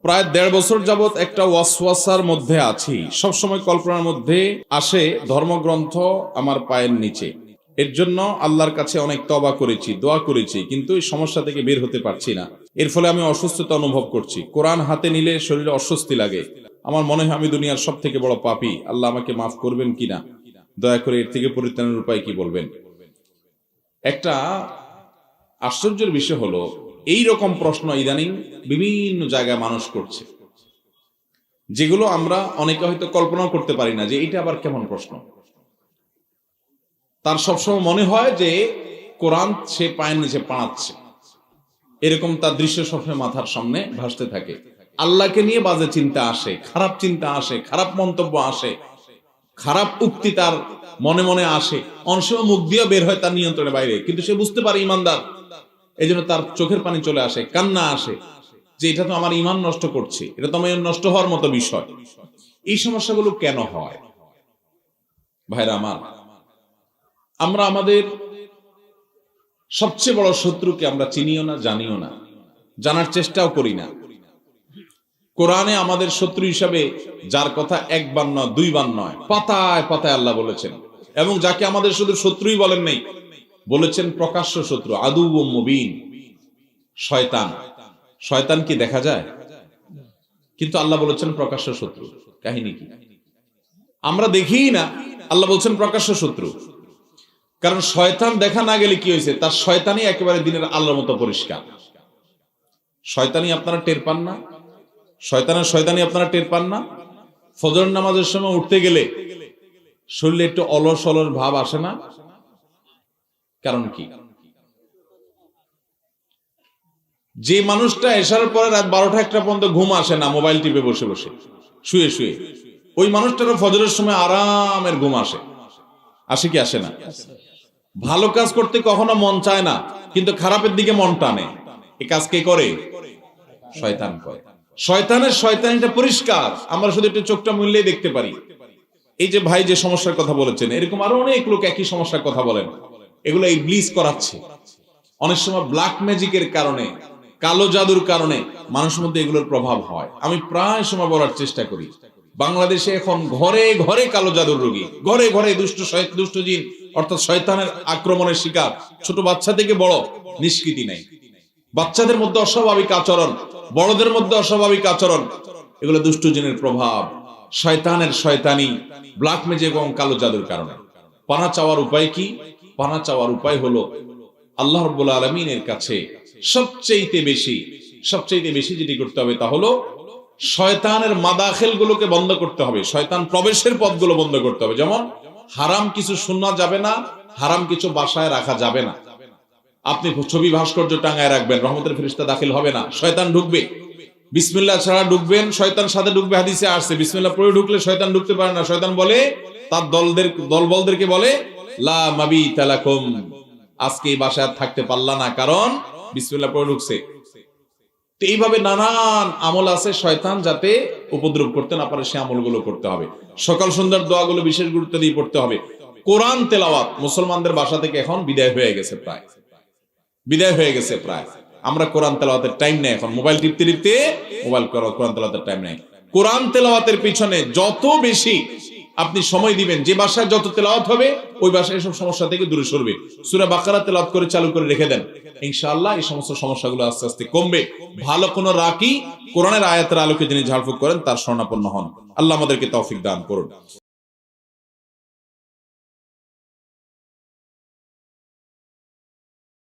প্রায় ১.৫ বছর যাবৎ একটা ওয়াসওয়াসার মধ্যে আছি। সবসময় কল্পনার মধ্যে আসে ধর্মগ্রন্থ আমার পায়ের নিচে। এর জন্য আল্লাহর কাছে অনেক তওবা করেছি, দোয়া করেছি, কিন্তু এই সমস্যা থেকে বের হতে পারছি না। এর ফলে আমি অসুস্থতা অনুভব করছি। কোরআন হাতে নিলে শরীরে অস্বস্তি লাগে। আমার মনে হয় আমি দুনিয়ার সব থেকে বড় পাপী। আল্লাহ আমাকে মাফ করবেন কিনা, দয়া করে এর থেকে পরিত্রাণের উপায় কি বলবেন। একটা আশ্চর্যের বিষয় হলো, এই রকম প্রশ্ন ইদানিং বিভিন্ন জায়গায় মানুষ করছে, যেগুলো আমরা অনেকে হয়তো কল্পনাও করতে পারি না যে এটা আবার কেমন প্রশ্ন। তার সবসময় মনে হয় যে কোরআন সে পায়ের নিচে পাড়াচ্ছে, এরকম তার দৃশ্য সবসময় মাথার সামনে ভাসতে থাকে। আল্লাহকে নিয়ে বাজে চিন্তা আসে, খারাপ চিন্তা আসে, খারাপ মন্তব্য আসে, খারাপ উক্তি তার মনে মনে আসে। অনেক সময় মুখ দিয়ে বের হয় তার নিয়ন্ত্রণের বাইরে, কিন্তু সে বুঝতে পারে ইমানদার, এই জন্য তার চোখের পানি চলে আসে, কান্না আসে যে এটা তো আমার ইমান নষ্ট করছে, এটা তো আমার নষ্ট হওয়ার মতো বিষয়। এই সমস্যাগুলো কেন হয় ভাইরা আমার? আমরা আমাদের সবচেয়ে বড় শত্রুকে আমরা চিনিও না, জানিও না, জানার চেষ্টাও করি না। কোরআনে আমাদের শত্রু হিসাবে যার কথা একবার নয়, দুইবার নয়, পাতায় পাতায় আল্লাহ বলেছেন, এবং যাকে আমাদের শুধু শত্রুই বলেন নাই, বলেছেন প্রকাশ্য শত্রু, আদু ও মুবিন, শয়তান। শয়তান কি দেখা যায়? কিন্তু আল্লাহ বলেছেন প্রকাশ্য শত্রু। কাহিনী কি? আমরা দেখিই না, আল্লাহ বলছেন প্রকাশ্য শত্রু। কারণ শয়তান দেখা না গেলে কি হয়েছে, তার শয়তানি একেবারে দিনের আল্লাহর মতো পরিষ্কার। শয়তানি আপনারা টের পান না? শয়তানি আপনারা টের পান না? ফজর নামাজের সময় উঠতে গেলে শরীরে একটু অলস অলস ভাব আসে না? কারণ কি? যে মানুষটা এশার পরে রাত ১২টা-১টা পর্যন্ত ঘুম আসে না, মোবাইল টিপে বসে বসে শুয়ে শুয়ে, ওই মানুষটারও ফজরের সময় আরামের ঘুম আসে। আসে কি আসে না? ভালো কাজ করতে কখনো মন চায় না, কিন্তু খারাপের দিকে মন টানে। এই কাজ কে করে? শয়তান করে। শয়তানের শয়তানিটা পরিষ্কার, আমরা শুধু একটু চোখটা মুললেই দেখতে পারি। এই যে ভাই যে সমস্যার কথা বলেছেন, এরকম আরো অনেক লোক একই সমস্যার কথা বলেন। এগুলো ইবলিস করাচ্ছে। অনেক সময় ব্ল্যাক ম্যাজিকের কারণে, কালো জাদুর কারণে মানুষের মধ্যে এগুলোর প্রভাব হয়। আমি প্রায় সময় বলার চেষ্টা করি, বাংলাদেশে এখন ঘরে ঘরে কালো জাদুর রোগী, ঘরে ঘরে দুষ্ট জিন অর্থাৎ শয়তানের আক্রমণের শিকার। ছোট বাচ্চা থেকে বড়, নিষ্কৃতি নেই। বাচ্চাদের মধ্যে অস্বাভাবিক আচরণ, বড়দের মধ্যে অস্বাভাবিক আচরণ, এগুলো দুষ্ট জিনের প্রভাব, শয়তানের শয়তানি, ব্ল্যাক ম্যাজিক এবং কালো জাদুর কারণে। পানা চাওয়ার উপায় কি? পানা চাওয়ার উপায় হলো আল্লাহ রাব্বুল আলামিনের কাছে সবচেয়ে বেশি যেটি করতে হবে তা হলো শয়তানের মাদাখিল গুলোকে বন্ধ করতে হবে, শয়তান প্রবেশের পথগুলো বন্ধ করতে হবে। যেমন হারাম কিছু শোনা যাবে না, হারাম কিছু বাসায় রাখা যাবে না। আপনি ছবি ভাস্কর্য টাঙায় রাখবেন, রহমতের ফেরেশতা দাখিল হবে না, শয়তান ঢুকবে। বিসমিল্লাহ ছাড়া ঢুকবেন, শয়তান সাথে ঢুকবে, হাদিসে আসছে বিসমিল্লাহ পড়ে ঢুকলে শয়তান ঢুকতে পারে না। শয়তান বলে তার দলবলদেরকে বলে, লা মাবিতা লাকুম, আজকে এই বাসায় থাকতে পারলা না, কারণ বিসমিল্লাহ পড়ে ঢুকছে। তো এইভাবে নানান আমল আছে শয়তান যাতে উপদ্রব করতে না পারে, সে আমলগুলো করতে হবে। সকাল সন্ধ্যার দোয়াগুলো বিশেষ গুরুত্ব দিয়ে পড়তে হবে। কোরআন তেলাওয়াত মুসলমানদের বাসা থেকে এখন বিদায় হয়ে গেছে প্রায়। আমরা কোরআন তেলাওয়াতের টাইম নেই এখন, মোবাইল টিপতে টিপতে কোরআন তেলাওয়াতের টাইম নেই। কোরআন তেলাওয়াতের পিছনে যত বেশি আপনি সময় দিবেন, যে বাসায় যত তেলাওয়াত হবে ওই বাসায় এসব সমস্যা থেকে দূরে সরবে। সূরা বাকারা তেলাওয়াত করে চালু করে রেখে দেন, ইনশাআল্লাহ এই সমস্ত সমস্যাগুলো আস্তে আস্তে কমবে। ভালো কোন রাকি কোরআনের আয়াতের আলোকে যিনি ঝাড়ফুঁক করেন তার শরণাপন্ন হন। আল্লাহ আমাদেরকে তৌফিক দান করুন।